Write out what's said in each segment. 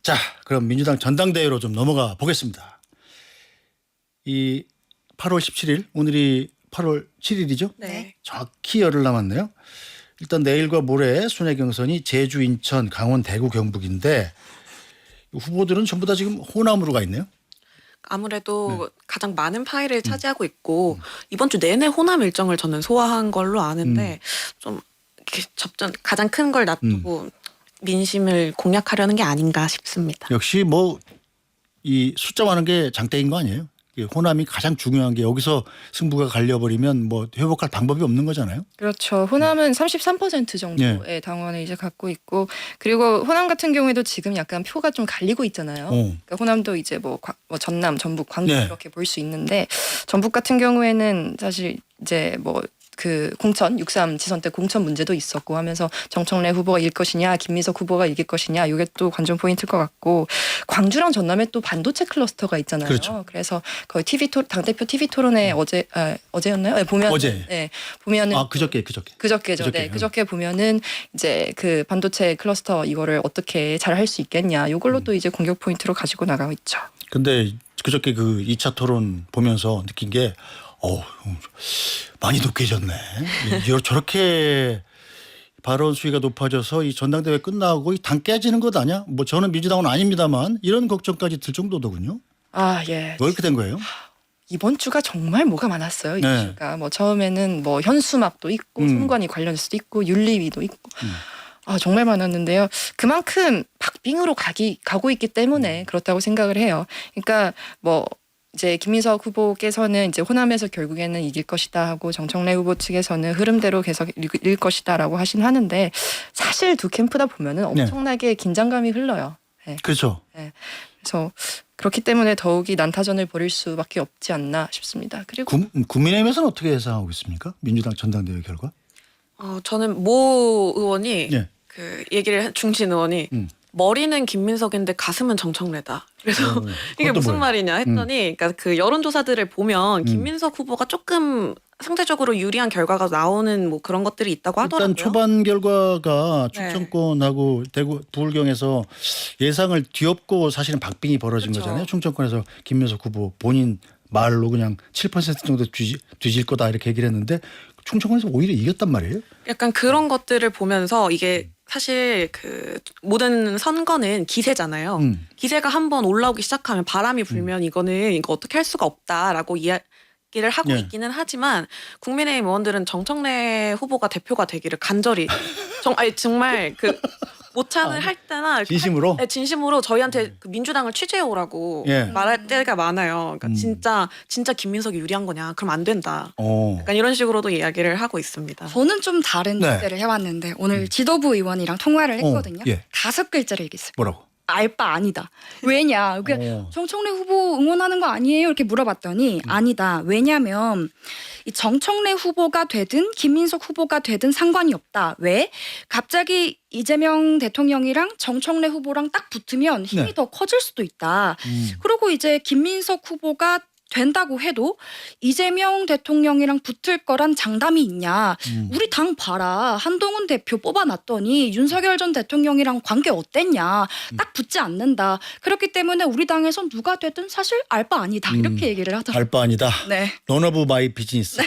자, 그럼 민주당 전당대회로 좀 넘어가 보겠습니다. 이 8월 17일, 오늘이 8월 7일이죠? 네. 정확히 열흘 남았네요. 일단 내일과 모레 순회 경선이 제주, 인천, 강원, 대구, 경북인데 후보들은 전부 다 지금 호남으로 가 있네요. 아무래도 가장 많은 파일을 차지하고 있고 이번 주 내내 호남 일정을 저는 소화한 걸로 아는데 좀 이렇게 가장 큰 걸 놔두고 민심을 공략하려는 게 아닌가 싶습니다. 역시 뭐 이 숫자 많은 게 장땡인 거 아니에요? 호남이 가장 중요한 게 여기서 승부가 갈려버리면 뭐 회복할 방법이 없는 거잖아요. 그렇죠. 호남은 33% 정도의 당원을 이제 갖고 있고, 그리고 호남 같은 경우에도 지금 약간 표가 좀 갈리고 있잖아요. 그러니까 호남도 이제 뭐 전남, 전북, 광주 네. 이렇게 볼 수 있는데, 전북 같은 경우에는 사실 이제 뭐 그 공천 6.3 지선 때 공천 문제도 있었고 하면서 정청래 후보가 이길 것이냐 김민석 후보가 이길 것이냐 이게 또 관전 포인트일 것 같고, 광주랑 전남에 또 반도체 클러스터가 있잖아요. 그렇죠. 그래서 거의 당대표 TV 토론회 어제였나요? 네, 보면 어제. 네, 보면은 그저께죠. 그저께죠. 네, 그저께 보면은 이제 그 반도체 클러스터 이거를 어떻게 잘 할 수 있겠냐. 이걸로 또 이제 공격 포인트로 가지고 나가고 있죠. 근데 그저께 그 2차 토론 보면서 느낀 게 많이 높게졌네. 저렇게 발언 수위가 높아져서 이 전당대회 끝나고 이 당 깨지는 것 아니야? 뭐 저는 민주당은 아닙니다만 이런 걱정까지 들 정도더군요. 아, 예. 왜 이렇게 된 거예요? 이번 주가 정말 뭐가 많았어요. 네. 이슈가 뭐 처음에는 뭐 현수막도 있고 선관위 관련해서도 있고 윤리위도 있고 아, 정말 많았는데요. 그만큼 박빙으로 가고 있기 때문에 그렇다고 생각을 해요. 그러니까 뭐 이제 김민석 후보께서는 이제 호남에서 결국에는 이길 것이다 하고, 정청래 후보 측에서는 흐름대로 계속 이길 것이다라고 하는데, 사실 두 캠프 다 보면은 엄청나게 긴장감이 흘러요. 네. 그렇죠. 네. 그래서 그렇기 때문에 더욱이 난타전을 벌일 수밖에 없지 않나 싶습니다. 그리고 국민의힘에서는 어떻게 예상하고 있습니까? 민주당 전당대회 결과? 저는 모 의원이 네. 그 얘기를 중진 의원이 머리는 김민석인데 가슴은 정청래다. 그래서 이게 무슨 뭐예요? 말이냐 했더니, 그러니까 그 여론조사들을 보면 김민석 후보가 조금 상대적으로 유리한 결과가 나오는 뭐 그런 것들이 있다고 하더라고요. 일단 초반 결과가 네. 충청권하고 대구 부울경에서 예상을 뒤엎고 사실은 박빙이 벌어진 그렇죠. 거잖아요. 충청권에서 김민석 후보 본인 말로 그냥 7% 정도 뒤질 거다 이렇게 얘기를 했는데 충청권에서 오히려 이겼단 말이에요. 약간 그런 것들을 보면서 이게 사실 그 모든 선거는 기세잖아요. 기세가 한번 올라오기 시작하면 바람이 불면 이거는 이거 어떻게 할 수가 없다라고 이야기를 하고 네. 있기는 하지만 국민의힘 의원들은 정청래 후보가 대표가 되기를 간절히 정말 그 모창을 할 때나 진심으로? 네, 진심으로 저희한테 그 민주당을 취재해 오라고 예. 말할 때가 많아요. 그러니까 진짜 김민석이 유리한 거냐? 그럼 안 된다. 약간 이런 식으로도 이야기를 하고 있습니다. 저는 좀 다른 네. 주제를 해왔는데 오늘 지도부 의원이랑 통화를 했거든요. 예. 5글자를 얘기했어요. 뭐라고? 알 바 아니다. 왜냐? 정청래 후보 응원하는 거 아니에요? 이렇게 물어봤더니 아니다. 왜냐면 이 정청래 후보가 되든 김민석 후보가 되든 상관이 없다. 왜? 갑자기 이재명 대통령이랑 정청래 후보랑 딱 붙으면 힘이 네. 더 커질 수도 있다. 그리고 이제 김민석 후보가 된다고 해도 이재명 대통령이랑 붙을 거란 장담이 있냐. 우리 당 봐라. 한동훈 대표 뽑아놨더니 윤석열 전 대통령이랑 관계 어땠냐. 딱 붙지 않는다. 그렇기 때문에 우리 당에선 누가 되든 사실 알 바 아니다. 이렇게 얘기를 하더라고요. 알 바 아니다. 네. None of my business.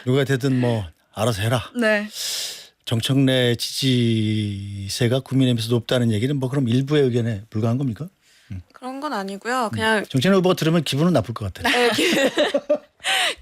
누가 되든 뭐 알아서 해라. 네. 정청래 지지세가 국민의힘에서 높다는 얘기는 뭐 그럼 일부의 의견에 불과한 겁니까? 그런 건 아니고요. 그냥 정청래 후보가 들으면 기분은 나쁠 것 같아요. 네,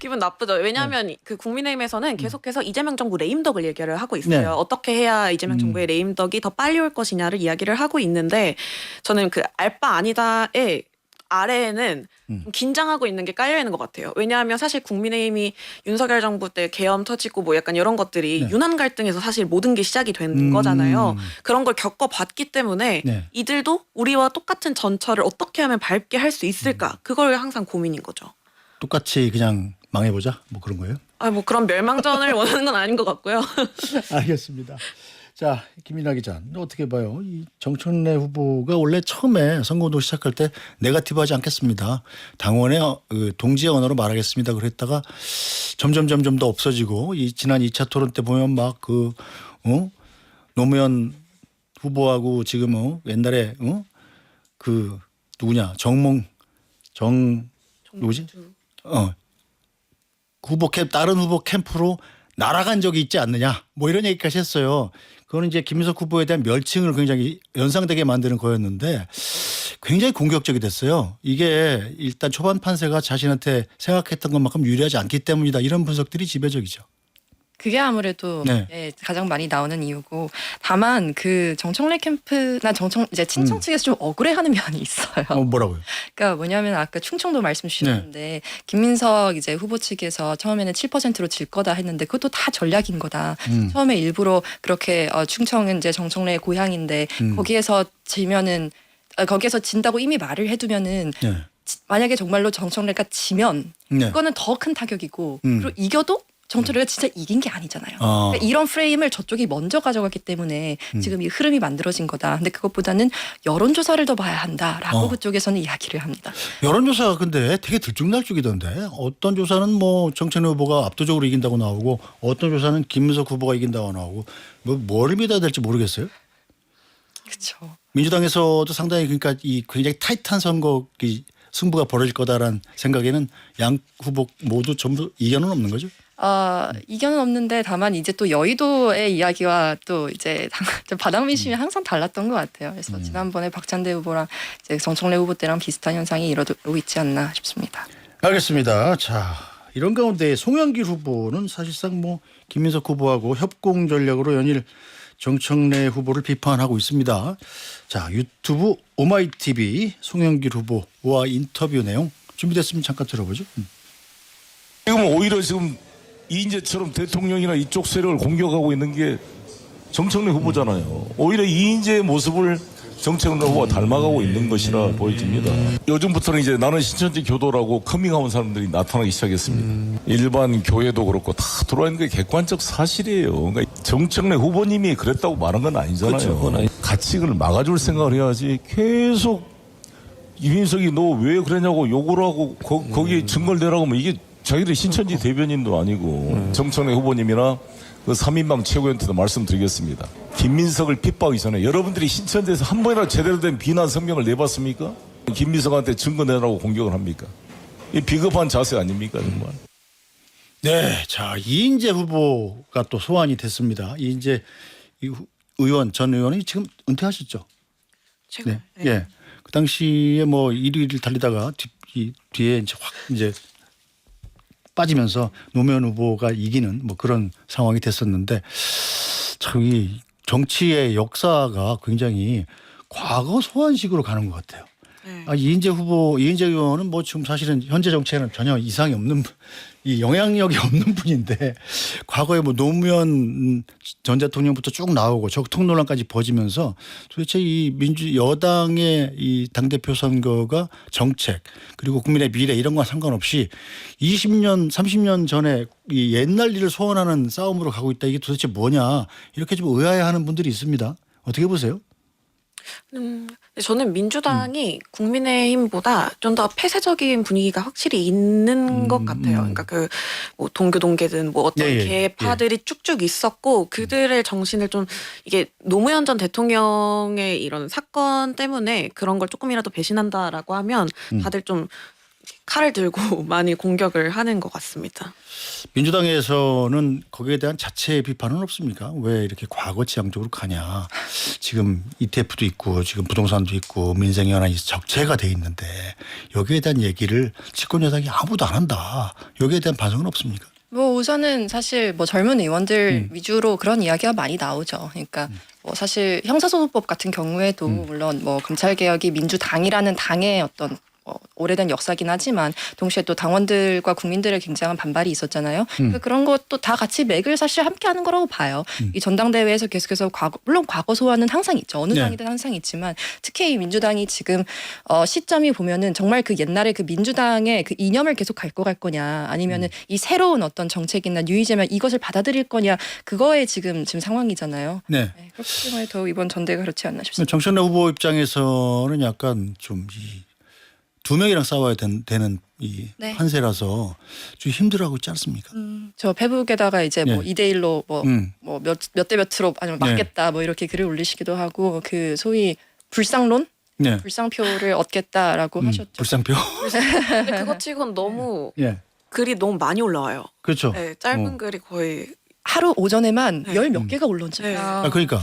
기분 나쁘죠. 왜냐하면 그 국민의힘에서는 계속해서 이재명 정부 레임덕을 얘기를 하고 있어요. 네. 어떻게 해야 이재명 정부의 레임덕이 더 빨리 올 것이냐를 이야기를 하고 있는데, 저는 그 알 바 아니다의 아래에는 좀 긴장하고 있는 게 깔려 있는 것 같아요. 왜냐하면 사실 국민의힘이 윤석열 정부 때 계엄 터지고 뭐 약간 이런 것들이 네. 유난 갈등에서 사실 모든 게 시작이 된 거잖아요. 그런 걸 겪어봤기 때문에 네. 이들도 우리와 똑같은 전철을 어떻게 하면 밟게 할 수 있을까? 그걸 항상 고민인 거죠. 똑같이 그냥 망해보자 뭐 그런 거예요? 뭐 그런 멸망전을 원하는 건 아닌 것 같고요. 알겠습니다. 자, 김민아 기자, 어떻게 봐요? 이 정청래 후보가 원래 처음에 선거운동 시작할 때 네거티브하지 않겠습니다. 당원의 동지의 언어로 말하겠습니다. 그랬다가 점점 더 없어지고 이 지난 2차 토론 때 보면 막 노무현 후보하고 지금 옛날에 그 누구냐 누구지? 후보 캠 다른 후보 캠프로 날아간 적이 있지 않느냐 뭐 이런 얘기까지 했어요. 그거는 이제 김민석 후보에 대한 멸칭을 굉장히 연상되게 만드는 거였는데 굉장히 공격적이 됐어요. 이게 일단 초반 판세가 자신한테 생각했던 것만큼 유리하지 않기 때문이다. 이런 분석들이 지배적이죠. 그게 아무래도 네. 예, 가장 많이 나오는 이유고 다만 그 정청래 캠프나 이제 친정 측에서 좀 억울해하는 면이 있어요. 뭐라고요? 그러니까 뭐냐면 아까 충청도 말씀 주셨는데 김민석 이제 후보 측에서 처음에는 7%로 질 거다 했는데 그것도 다 전략인 거다. 처음에 일부러 그렇게 충청은 이제 정청래의 고향인데 거기에서 지면은 거기에서 진다고 이미 말을 해두면은 네. 만약에 정말로 정청래가 지면 네. 그거는 더 큰 타격이고 그리고 이겨도 정청래가 진짜 이긴 게 아니잖아요. 그러니까 이런 프레임을 저쪽이 먼저 가져갔기 때문에 지금 이 흐름이 만들어진 거다. 근데 그것보다는 여론조사를 더 봐야 한다라고 그쪽에서는 이야기를 합니다. 여론조사가 근데 되게 들쭉날쭉이던데 어떤 조사는 뭐 정청래 후보가 압도적으로 이긴다고 나오고 어떤 조사는 김민석 후보가 이긴다고 나오고 뭐를 믿어야 될지 모르겠어요. 그렇죠. 민주당에서도 상당히 그러니까 이 굉장히 타이트한 선거 승부가 벌어질 거다라는 생각에는 양 후보 모두 전부 이견은 없는 거죠. 이견은 없는데 다만 이제 또 여의도의 이야기와 또 이제 바닥 민심이 항상 달랐던 것 같아요. 그래서 지난번에 박찬대 후보랑 이제 정청래 후보 때랑 비슷한 현상이 이루고 있지 않나 싶습니다. 알겠습니다. 자, 이런 가운데 송영길 후보는 사실상 뭐 김민석 후보하고 협공 전략으로 연일 정청래 후보를 비판하고 있습니다. 자, 유튜브 오마이TV 송영길 후보와 인터뷰 내용 준비됐으면 잠깐 들어보죠. 지금 오히려 지금 이인재처럼 대통령이나 이쪽 세력을 공격하고 있는 게 정청래 후보잖아요. 오히려 이인재의 모습을 정청래 후보가 닮아가고 있는 것이라 보여집니다. 요즘부터는 이제 나는 신천지 교도라고 커밍아웃 사람들이 나타나기 시작했습니다. 일반 교회도 그렇고 다 들어와 있는 게 객관적 사실이에요. 그러니까 정청래 후보님이 그랬다고 말한 건 아니잖아요. 그렇죠. 가치를 막아줄 생각을 해야지 계속 이민석이 너 왜 그러냐고 욕을 하고 거기 증거를 내라고 하면 이게 자기들 신천지 대변인도 아니고 정청래 후보님이나 그 3인방 최고위원한테도 말씀드리겠습니다. 김민석을 핍박하기 전에 여러분들이 신천지에서 한 번이라도 제대로 된 비난 성명을 내봤습니까? 김민석한테 증거 내라고 공격을 합니까? 이 비겁한 자세 아닙니까 정말? 네, 자 이인재 후보가 또 소환이 됐습니다. 이인재 의원 전 의원이 지금 은퇴하셨죠? 최근. 네. 예. 그 당시에 뭐 1위를 달리다가 뒤에 이제 확 이제 빠지면서 노무현 후보가 이기는 뭐 그런 상황이 됐었는데 참 이 정치의 역사가 굉장히 과거 소환식으로 가는 것 같아요. 네. 이인재 의원은 뭐 지금 사실은 현재 정치에는 전혀 이상이 없는 이 영향력이 없는 분인데 과거에 뭐 노무현 전 대통령부터 쭉 나오고 적통 논란까지 벌어지면서 도대체 이 여당의 이 당대표 선거가 정책 그리고 국민의 미래 이런 거와 상관없이 20년 30년 전에 이 옛날 일을 소원하는 싸움으로 가고 있다. 이게 도대체 뭐냐 이렇게 좀 의아해하는 분들이 있습니다. 어떻게 보세요? 저는 민주당이 국민의힘보다 좀 더 폐쇄적인 분위기가 확실히 있는 것 같아요. 그러니까 그 뭐 동교동계든 뭐 어떤 계파들이 쭉쭉 있었고 그들의 정신을 좀 이게 노무현 전 대통령의 이런 사건 때문에 그런 걸 조금이라도 배신한다라고 하면 다들 좀 칼을 들고 많이 공격을 하는 것 같습니다. 민주당에서는 거기에 대한 자체 비판은 없습니까? 왜 이렇게 과거 지향적으로 가냐. 지금 ETF도 있고 지금 부동산도 있고 민생 현안이 적체가 돼 있는데 여기에 대한 얘기를 집권 여당이 아무도 안 한다. 여기에 대한 반성은 없습니까? 뭐 우선은 사실 뭐 젊은 의원들 위주로 그런 이야기가 많이 나오죠. 그러니까 뭐 사실 형사소송법 같은 경우에도 물론 뭐 검찰개혁이 민주당이라는 당의 어떤 오래된 역사긴 하지만 동시에 또 당원들과 국민들의 굉장한 반발이 있었잖아요. 그러니까 그런 것도 다 같이 맥을 사실 함께하는 거라고 봐요. 이 전당대회에서 계속해서 물론 과거 소환은 항상 있죠. 어느 당이든 항상 있지만 특히 이 민주당이 지금 시점이 보면은 정말 그 옛날에 그 민주당의 그 이념을 계속 갖고 갈 거냐 아니면은 이 새로운 어떤 정책이나 뉴이즘을 이것을 받아들일 거냐 그거에 지금 상황이잖아요. 네. 그렇기 때문에 더 이번 전대가 그렇지 않나 싶습니다. 정청래 후보 입장에서는 약간 좀 두 명이랑 싸워야 되는 이 네. 판세라서 좀 힘들어하고 있지 않습니까? 저 페북에다가 이제 뭐 네. 2대1로 몇 대 몇으로 아니면 맞겠다 뭐 이렇게 글을 올리시기도 하고 그 소위 불상론 네. 불상표를 얻겠다라고 하셨죠. 불상표. 근데 그거 치곤 너무 예. 글이 너무 많이 올라와요. 그렇죠. 네, 짧은 글이 거의 하루 오전에만 네. 열 몇 개가 올라온잖아요. 네. 아, 그러니까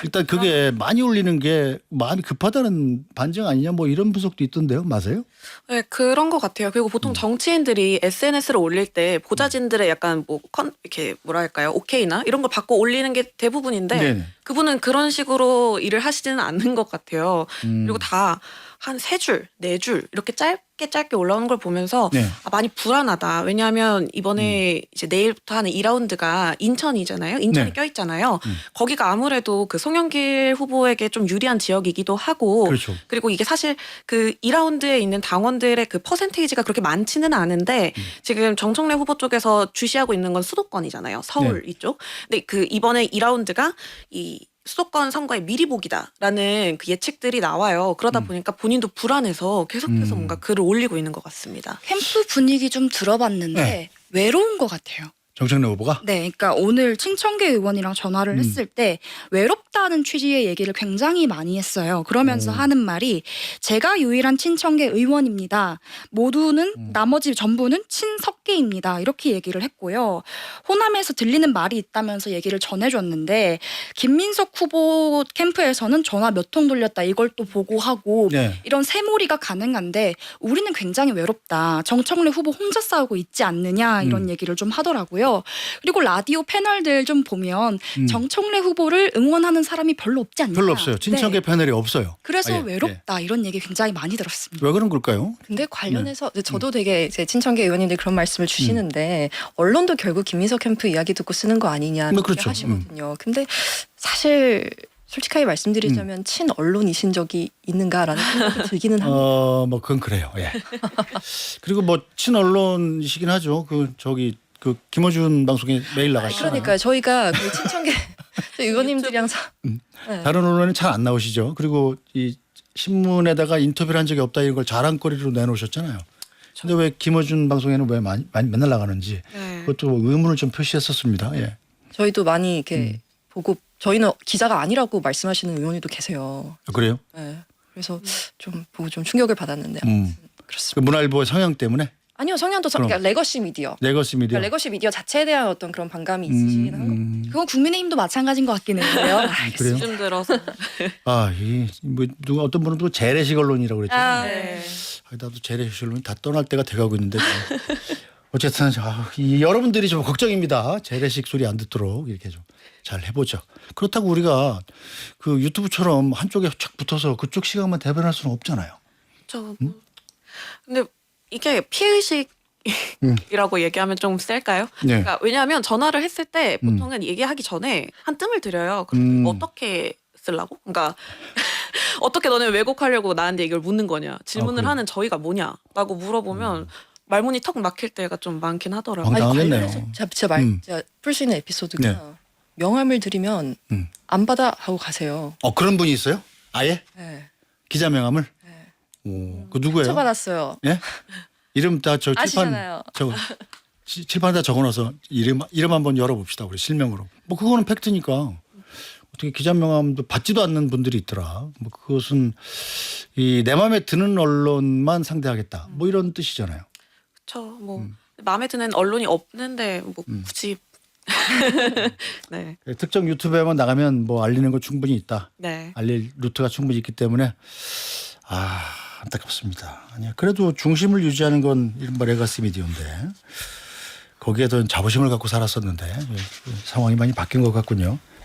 일단 그게 많이 올리는 게 마음이 급하다는 반증 아니냐 뭐 이런 분석도 있던데요. 맞아요? 네, 그런 것 같아요. 그리고 보통 정치인들이 SNS를 올릴 때 보좌진들의 약간 뭐 이렇게 뭐랄까요, 오케이나 이런 걸 받고 올리는 게 대부분인데 네네. 그분은 그런 식으로 일을 하시지는 않는 것 같아요. 음. 그리고 다 한 3줄, 4줄 이렇게 짧게 올라오는 걸 보면서 네. 아, 많이 불안하다. 왜냐하면 이번에 이제 내일부터 하는 2라운드가 인천이잖아요. 인천이 네. 껴있잖아요. 거기가 아무래도 그 송영길 후보에게 좀 유리한 지역이기도 하고 그렇죠. 그리고 이게 사실 그 2라운드에 있는 당원들의 그 퍼센테이지가 그렇게 많지는 않은데 지금 정청래 후보 쪽에서 주시하고 있는 건 수도권이잖아요. 서울 이쪽. 근데 그 이번에 2라운드가 이 수도권 선거의 미리 보기다라는 그 예측들이 나와요. 그러다 보니까 본인도 불안해서 계속해서 뭔가 글을 올리고 있는 것 같습니다. 캠프 분위기 좀 들어봤는데 네. 외로운 것 같아요. 정청래 후보가 네, 그러니까 오늘 친청계 의원이랑 전화를 했을 때 외롭다는 취지의 얘기를 굉장히 많이 했어요. 그러면서 하는 말이 제가 유일한 친청계 의원입니다. 모두는 나머지 전부는 친석계입니다. 이렇게 얘기를 했고요. 호남에서 들리는 말이 있다면서 얘기를 전해줬는데 김민석 후보 캠프에서는 전화 몇 통 돌렸다 이걸 또 보고하고 네. 이런 새몰이가 가능한데 우리는 굉장히 외롭다. 정청래 후보 혼자 싸우고 있지 않느냐 이런 얘기를 좀 하더라고요. 그리고 라디오 패널들 좀 보면 정청래 후보를 응원하는 사람이 별로 없지 않냐. 별로 없어요. 친척의 네. 패널이 없어요. 그래서 아예. 외롭다 이런 얘기 굉장히 많이 들었습니다. 왜 그런 걸까요? 근데 관련해서 저도 되게 이제 친청계 의원님들 그런 말씀을 주시는데 언론도 결국 김민석 캠프 이야기 듣고 쓰는 거 아니냐 뭐 이렇게 그렇죠. 하시거든요. 근데 사실 솔직하게 말씀드리자면 친언론이신 적이 있는가라는 생각이 들기는 합니다. 뭐 그건 그래요. 예. 그리고 뭐 친언론이시긴 하죠. 그 김어준 방송에 매일 나가시잖아요. 그러니까 저희가 그 친청계 의원님들이 항상 네. 다른 언론은 잘 안 나오시죠. 그리고 이 신문에다가 인터뷰를 한 적이 없다 이런 걸 자랑거리로 내놓으셨잖아요. 근데 왜 김어준 방송에는 왜 맨날 나가는지 네. 그것도 의문을 좀 표시했었습니다. 예. 저희도 많이 이렇게 보고 저희는 기자가 아니라고 말씀하시는 의원님도 계세요. 그래요? 네. 그래서 좀 보고 좀 충격을 받았는데 그 그렇습니다. 문화일보의 성향 때문에 아니요 성향도 그러니까 레거시 미디어. 레거시 미디어. 그러니까 레거시 미디어 자체에 대한 어떤 그런 반감이 있으시긴 한 거. 그건 국민의힘도 마찬가지인 것 같긴 해요. 그래요? 요즘 들어서 누가 어떤 분은 또 재래식 언론이라고 그랬잖아요. 네. 나도 재래식 언론이 다 떠날 때가 돼가고 있는데 어쨌든 여러분들이 좀 걱정입니다. 재래식 소리 안 듣도록 이렇게 좀 잘 해보죠. 그렇다고 우리가 그 유튜브처럼 한쪽에 착 붙어서 그쪽 시각만 대변할 수는 없잖아요. 근데 이게 피의식이라고 얘기하면 좀 셀까요? 네. 그러니까 왜냐하면 전화를 했을 때 보통은 얘기하기 전에 한 뜸을 들여요. 그럼 어떻게 쓰려고? 그러니까 어떻게 너네 왜곡하려고 나한테 이걸 묻는 거냐? 질문을 그래요? 하는 저희가 뭐냐라고 물어보면 말문이 턱 막힐 때가 좀 많긴 하더라고요. 황당하겠네요. 제가 풀 수 있는 에피소드가 네. 명함을 드리면 안 받아 하고 가세요. 그런 분이 있어요? 아예 네. 기자 명함을? 그 누구예요? 처받았어요. 예? 이름 다 저 칠판 아시잖아요. 칠판에 다 적어놔서 이름 한번 열어봅시다. 우리 실명으로. 뭐 그거는 팩트니까. 어떻게 기자 명함도 받지도 않는 분들이 있더라. 뭐 그것은 내 마음에 드는 언론만 상대하겠다. 뭐 이런 뜻이잖아요. 그렇죠. 뭐 마음에 드는 언론이 없는데 뭐 굳이 네. 특정 유튜브에만 나가면 뭐 알리는 거 충분히 있다. 네. 알릴 루트가 충분히 있기 때문에 안타깝습니다. 아니야. 그래도 중심을 유지하는 건 이른바 레가시 미디어인데 거기에 더 자부심을 갖고 살았었는데 상황이 많이 바뀐 것 같군요.